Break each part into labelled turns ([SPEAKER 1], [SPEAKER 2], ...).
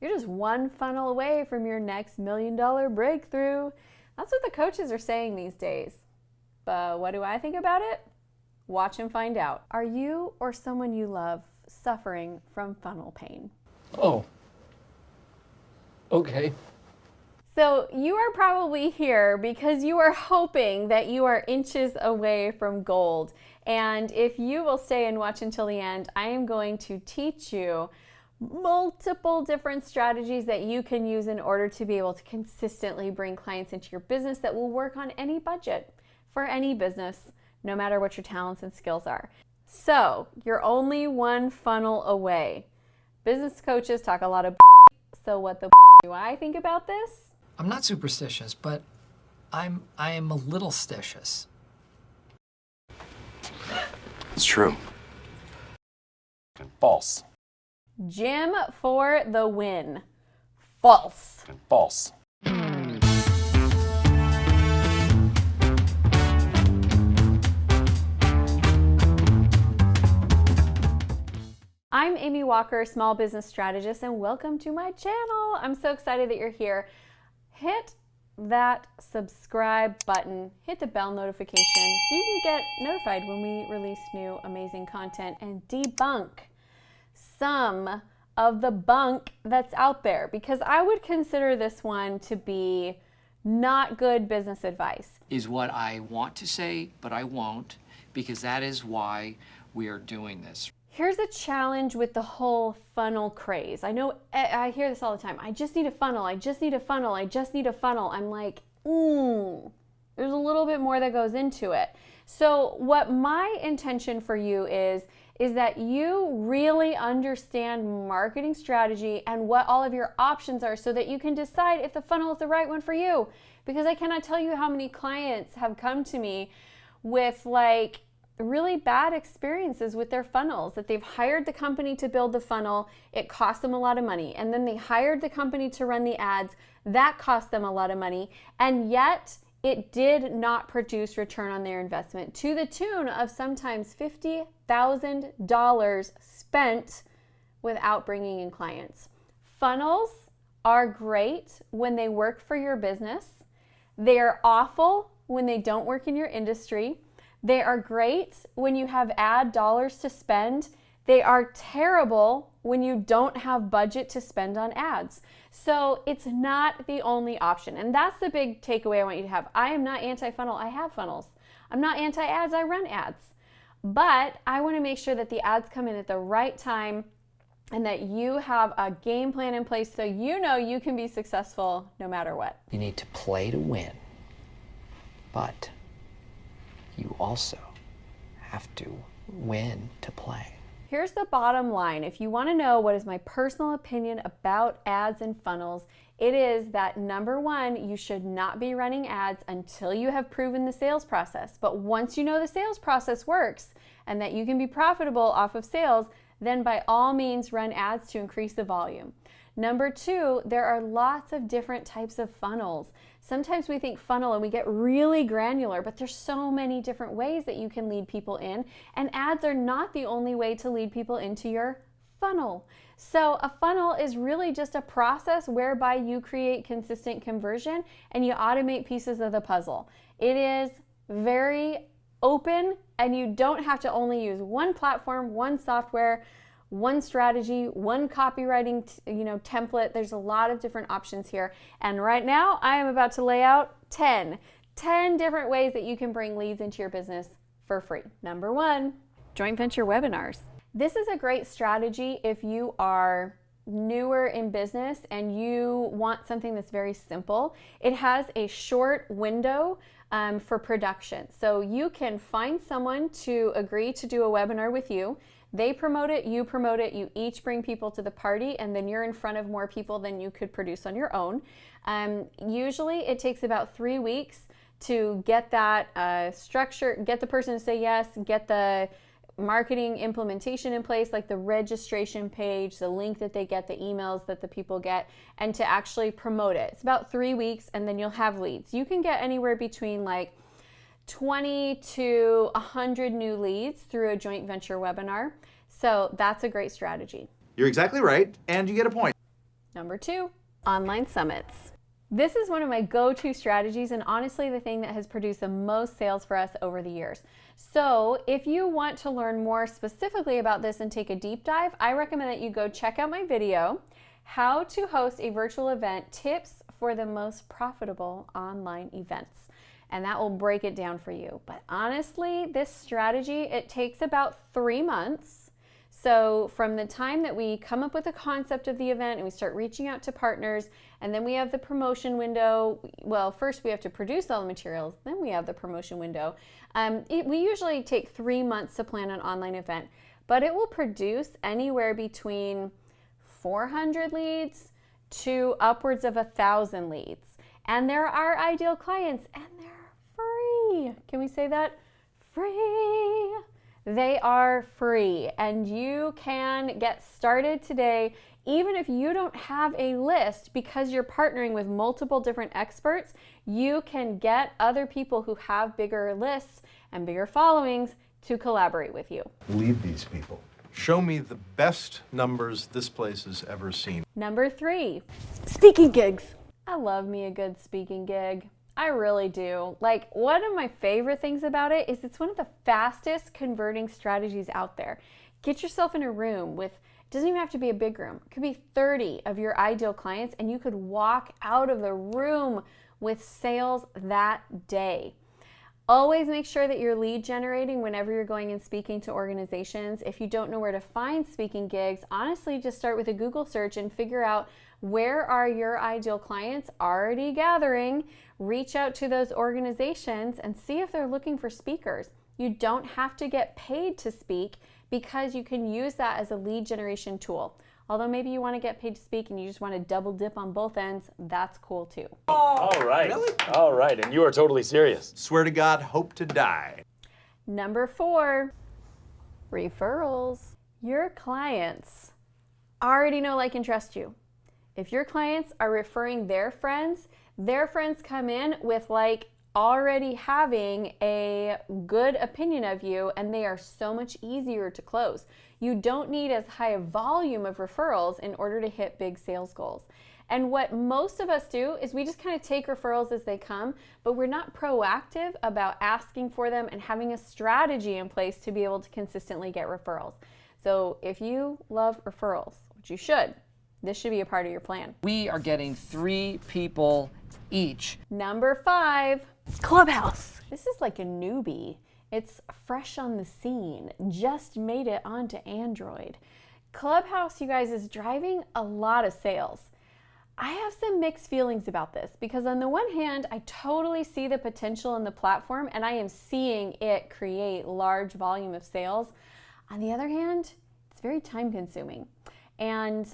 [SPEAKER 1] You're just one funnel away from your next $1 million breakthrough. That's what the coaches are saying these days. But what do I think about it? Watch and find out. Are you or someone you love suffering from funnel pain?
[SPEAKER 2] Oh, okay.
[SPEAKER 1] So you are probably here because you are hoping that you are inches away from gold. And if you will stay and watch until the end, I am going to teach you multiple different strategies that you can use in order to be able to consistently bring clients into your business that will work on any budget for any business, no matter what your talents and skills are. So you're only one funnel away. Business coaches talk a lot of so what the do I think about this?
[SPEAKER 3] I'm not superstitious, but I am a little stitious.
[SPEAKER 4] It's true.
[SPEAKER 2] And false.
[SPEAKER 1] Gym for the win. False.
[SPEAKER 2] And false.
[SPEAKER 1] I'm Amy Walker, small business strategist, and welcome to my channel. I'm so excited that you're here. Hit that subscribe button, hit the bell notification so you can get notified when we release new amazing content and debunk some of the bunk that's out there, because I would consider this one to be not good business advice.
[SPEAKER 5] Is what I want to say, but I won't, because that is why we are doing this.
[SPEAKER 1] Here's a challenge with the whole funnel craze. I know I hear this all the time. I just need a funnel. I just need a funnel. I just need a funnel. I'm like, there's a little bit more that goes into it. So what my intention for you is that you really understand marketing strategy and what all of your options are so that you can decide if the funnel is the right one for you. Because I cannot tell you how many clients have come to me with like really bad experiences with their funnels, that they've hired the company to build the funnel, it cost them a lot of money, and then they hired the company to run the ads, that cost them a lot of money, and yet it did not produce return on their investment to the tune of sometimes $50,000 spent without bringing in clients. Funnels are great when they work for your business. They are awful when they don't work in your industry. They are great when you have ad dollars to spend. They are terrible when you don't have budget to spend on ads. So it's not the only option. And that's the big takeaway I want you to have. I am not anti-funnel. I have funnels. I'm not anti-ads. I run ads. But I want to make sure that the ads come in at the right time and that you have a game plan in place so you know you can be successful no matter what.
[SPEAKER 5] You need to play to win, but you also have to win to play.
[SPEAKER 1] Here's the bottom line. If you want to know what is my personal opinion about ads and funnels, it is that number one, you should not be running ads until you have proven the sales process. But once you know the sales process works and that you can be profitable off of sales, then by all means run ads to increase the volume. Number two, there are lots of different types of funnels. Sometimes we think funnel and we get really granular, but there's so many different ways that you can lead people in, and ads are not the only way to lead people into your funnel. So a funnel is really just a process whereby you create consistent conversion and you automate pieces of the puzzle. It is very open, and you don't have to only use one platform, one software, one strategy, one copywriting template. There's a lot of different options here. And right now I am about to lay out 10 different ways that you can bring leads into your business for free. Number one, joint venture webinars. This is a great strategy if you are newer in business and you want something that's very simple. It has a short window for production. So you can find someone to agree to do a webinar with you. They promote it, you each bring people to the party, and then you're in front of more people than you could produce on your own. Usually it takes about 3 weeks to get that structure, get the person to say yes, get the marketing implementation in place, like the registration page, the link that they get, the emails that the people get, and to actually promote it. It's about 3 weeks, and then you'll have leads. You can get anywhere between like 20 to 100 new leads through a joint venture webinar. So that's a great strategy.
[SPEAKER 4] You're exactly right, and you get a point.
[SPEAKER 1] Number 2, online summits. This is one of my go-to strategies and honestly the thing that has produced the most sales for us over the years. So if you want to learn more specifically about this and take a deep dive, I recommend that you go check out my video, How to Host a Virtual Event, Tips for the Most Profitable Online Events. And that will break it down for you. But honestly, this strategy, it takes about 3 months. So from the time that we come up with the concept of the event and we start reaching out to partners, and then we have the promotion window. Well, first we have to produce all the materials, then we have the promotion window. We usually take 3 months to plan an online event, but it will produce anywhere between 400 leads to upwards of 1,000 leads. And they're our ideal clients, and they're free. Can we say that? Free. They are free, and you can get started today even if you don't have a list. Because you're partnering with multiple different experts, you can get other people who have bigger lists and bigger followings to collaborate with you.
[SPEAKER 4] Lead these people. Show me the best numbers this place has ever seen.
[SPEAKER 1] Number 3, speaking gigs. I love me a good speaking gig. I really do. Like, one of my favorite things about it is it's one of the fastest converting strategies out there. Get yourself in a room with, it doesn't even have to be a big room. It could be 30 of your ideal clients, and you could walk out of the room with sales that day. Always make sure that you're lead generating whenever you're going and speaking to organizations. If you don't know where to find speaking gigs, honestly, just start with a Google search and figure out where are your ideal clients already gathering. Reach out to those organizations and see if they're looking for speakers. You don't have to get paid to speak because you can use that as a lead generation tool. Although maybe you want to get paid to speak and you just want to double dip on both ends, that's cool too.
[SPEAKER 2] All right.
[SPEAKER 4] Really?
[SPEAKER 2] All right. And you are totally serious.
[SPEAKER 4] Swear to God, hope to die.
[SPEAKER 1] Number 4, referrals. Your clients already know, like, and trust you. If your clients are referring their friends come in with like already having a good opinion of you, and they are so much easier to close. You don't need as high a volume of referrals in order to hit big sales goals. And what most of us do is we just kind of take referrals as they come, but we're not proactive about asking for them and having a strategy in place to be able to consistently get referrals. So if you love referrals, which you should, this should be a part of your plan.
[SPEAKER 5] We are getting 3 people each.
[SPEAKER 1] Number 5, CLUBHOUSE. This is like a newbie. It's fresh on the scene, just made it onto Android. CLUBHOUSE, you guys, is driving a lot of sales. I have some mixed feelings about this because on the one hand, I totally see the potential in the platform and I am seeing it create large volume of sales. On the other hand, it's very time consuming. And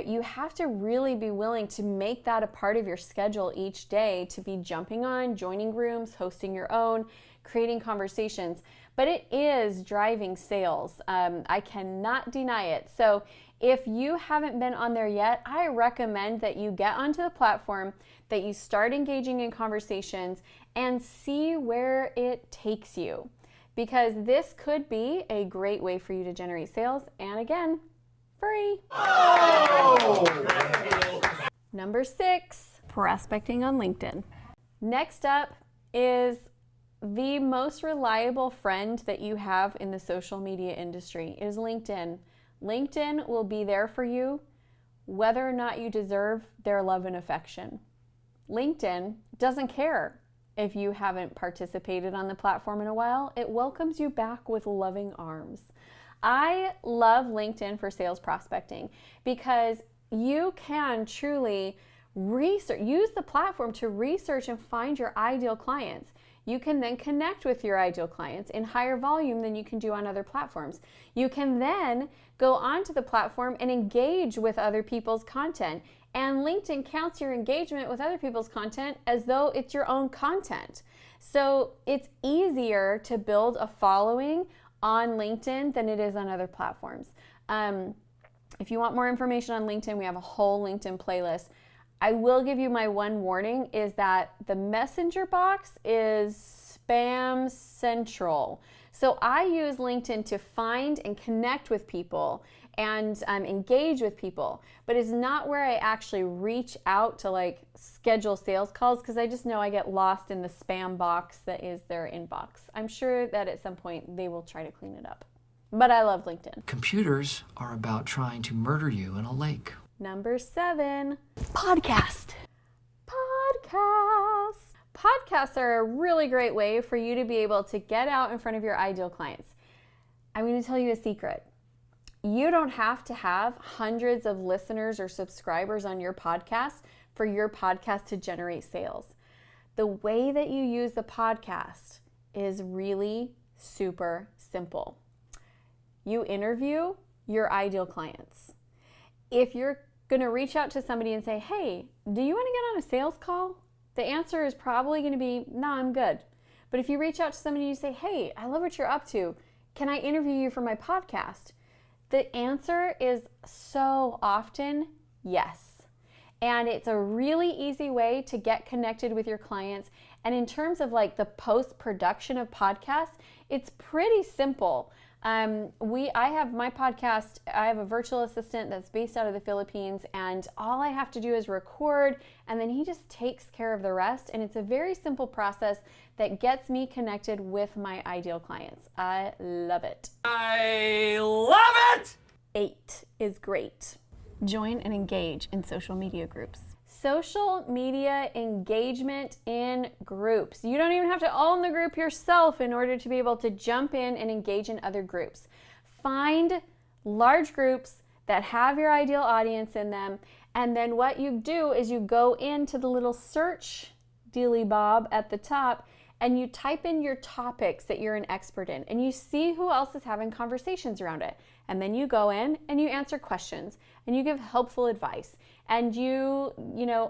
[SPEAKER 1] you have to really be willing to make that a part of your schedule each day, to be jumping on, joining rooms, hosting your own, creating conversations. But it is driving sales. I cannot deny it. So if you haven't been on there yet, I recommend that you get onto the platform, that you start engaging in conversations and see where it takes you. Because this could be a great way for you to generate sales. And again, free.
[SPEAKER 4] Oh!
[SPEAKER 1] Number 6, prospecting on LinkedIn. Next up is the most reliable friend that you have in the social media industry is LinkedIn. LinkedIn will be there for you whether or not you deserve their love and affection. LinkedIn doesn't care if you haven't participated on the platform in a while. It welcomes you back with loving arms. I love LinkedIn for sales prospecting because you can truly use the platform to research and find your ideal clients. You can then connect with your ideal clients in higher volume than you can do on other platforms. You can then go onto the platform and engage with other people's content. And LinkedIn counts your engagement with other people's content as though it's your own content. So it's easier to build a following on LinkedIn than it is on other platforms. If you want more information on LinkedIn, we have a whole LinkedIn playlist. I will give you my one warning is that the messenger box is spam central. So I use LinkedIn to find and connect with people and engage with people, but it's not where I actually reach out to like schedule sales calls, because I just know I get lost in the spam box that is their inbox. I'm sure that at some point they will try to clean it up, but I love LinkedIn.
[SPEAKER 3] Computers are about trying to murder you in a lake.
[SPEAKER 1] Number 7, podcast. Podcasts. Podcasts are a really great way for you to be able to get out in front of your ideal clients. I'm going to tell you a secret. You don't have to have hundreds of listeners or subscribers on your podcast for your podcast to generate sales. The way that you use the podcast is really super simple. You interview your ideal clients. If you're going to reach out to somebody and say, hey, do you want to get on a sales call? The answer is probably going to be, no, I'm good. But if you reach out to somebody and you say, hey, I love what you're up to. Can I interview you for my podcast? The answer is so often yes. And it's a really easy way to get connected with your clients. And in terms of like the post-production of podcasts, it's pretty simple. I have my podcast, I have a virtual assistant that's based out of the Philippines, and all I have to do is record, and then he just takes care of the rest. And it's a very simple process that gets me connected with my ideal clients. I love it.
[SPEAKER 2] I love it!
[SPEAKER 1] 8 is great. Join and engage in social media groups. Social media engagement in groups. You don't even have to own the group yourself in order to be able to jump in and engage in other groups. Find large groups that have your ideal audience in them, and then what you do is you go into the little search dealy bob at the top and you type in your topics that you're an expert in, and you see who else is having conversations around it. And then you go in and you answer questions and you give helpful advice, and you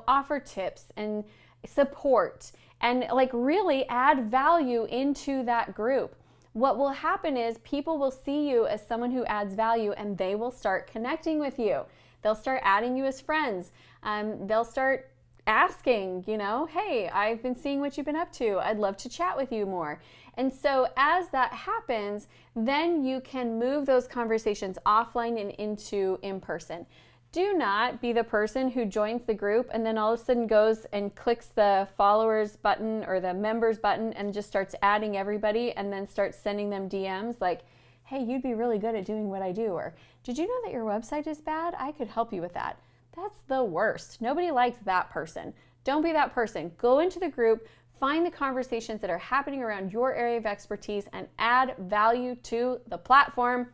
[SPEAKER 1] offer tips and support and like really add value into that group. What will happen is people will see you as someone who adds value, and they will start connecting with you. They'll start adding you as friends. They'll start asking, hey, I've been seeing what you've been up to. I'd love to chat with you more. And so as that happens, then you can move those conversations offline and into in-person. Do not be the person who joins the group and then all of a sudden goes and clicks the followers button or the members button and just starts adding everybody and then starts sending them DMs like, hey, you'd be really good at doing what I do. Or did you know that your website is bad? I could help you with that. That's the worst. Nobody likes that person. Don't be that person. Go into the group, find the conversations that are happening around your area of expertise and add value to the platform.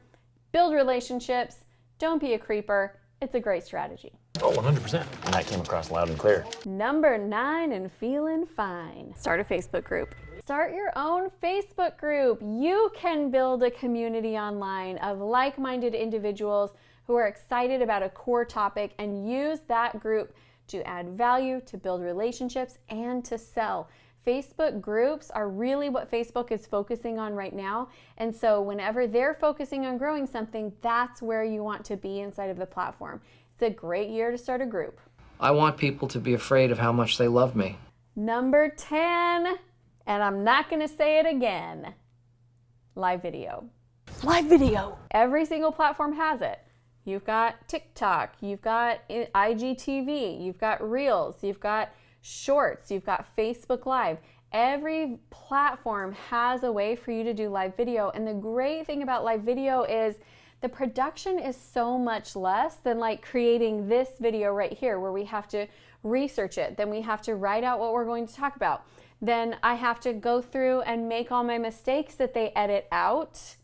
[SPEAKER 1] Build relationships. Don't be a creeper. It's a great strategy.
[SPEAKER 2] Oh, 100%. And that came across loud and clear.
[SPEAKER 1] Number 9 and feeling fine. Start a Facebook group. Start your own Facebook group. You can build a community online of like-minded individuals who are excited about a core topic and use that group to add value, to build relationships, and to sell. Facebook groups are really what Facebook is focusing on right now. And so whenever they're focusing on growing something, that's where you want to be inside of the platform. It's a great year to start a group.
[SPEAKER 5] I want people to be afraid of how much they love me.
[SPEAKER 1] Number 10, and I'm not going to say it again, live video. Live video. Every single platform has it. You've got TikTok, you've got IGTV, you've got Reels, you've got Shorts, you've got Facebook Live. Every platform has a way for you to do live video. And the great thing about live video is the production is so much less than like creating this video right here where we have to research it. Then we have to write out what we're going to talk about. Then I have to go through and make all my mistakes that they edit out,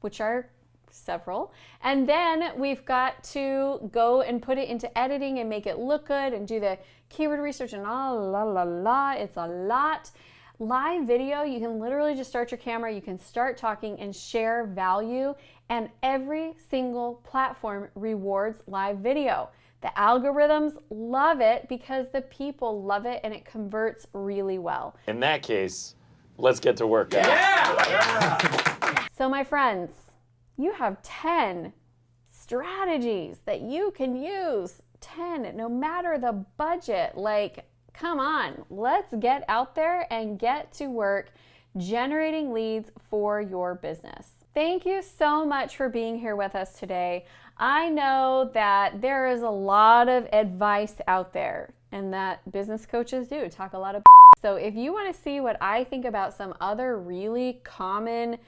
[SPEAKER 1] which are several. And then we've got to go and put it into editing and make it look good and do the keyword research and it's a lot. Live video, you can literally just start your camera, you can start talking and share value, and every single platform rewards live video. The algorithms love it because the people love it and it converts really well.
[SPEAKER 2] In that case, let's get to work. Yeah!
[SPEAKER 1] So my friends, you have 10 strategies that you can use. 10, no matter the budget. Like, come on, let's get out there and get to work generating leads for your business. Thank you so much for being here with us today. I know that there is a lot of advice out there and that business coaches do talk a lot of. So if you want to see what I think about some other really common,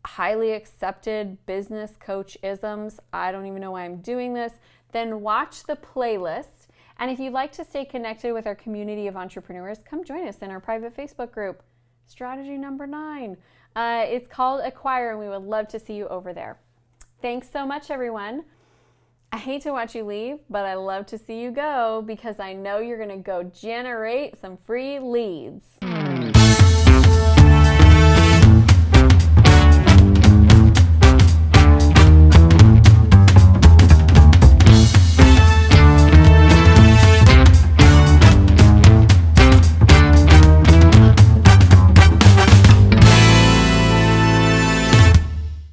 [SPEAKER 1] highly accepted business coach isms, I don't even know why I'm doing this, then watch the playlist. And if you'd like to stay connected with our community of entrepreneurs, come join us in our private Facebook group, Strategy Number 9. It's called Acquire, and we would love to see you over there. Thanks so much, everyone. I hate to watch you leave, but I love to see you go because I know you're going to go generate some free leads.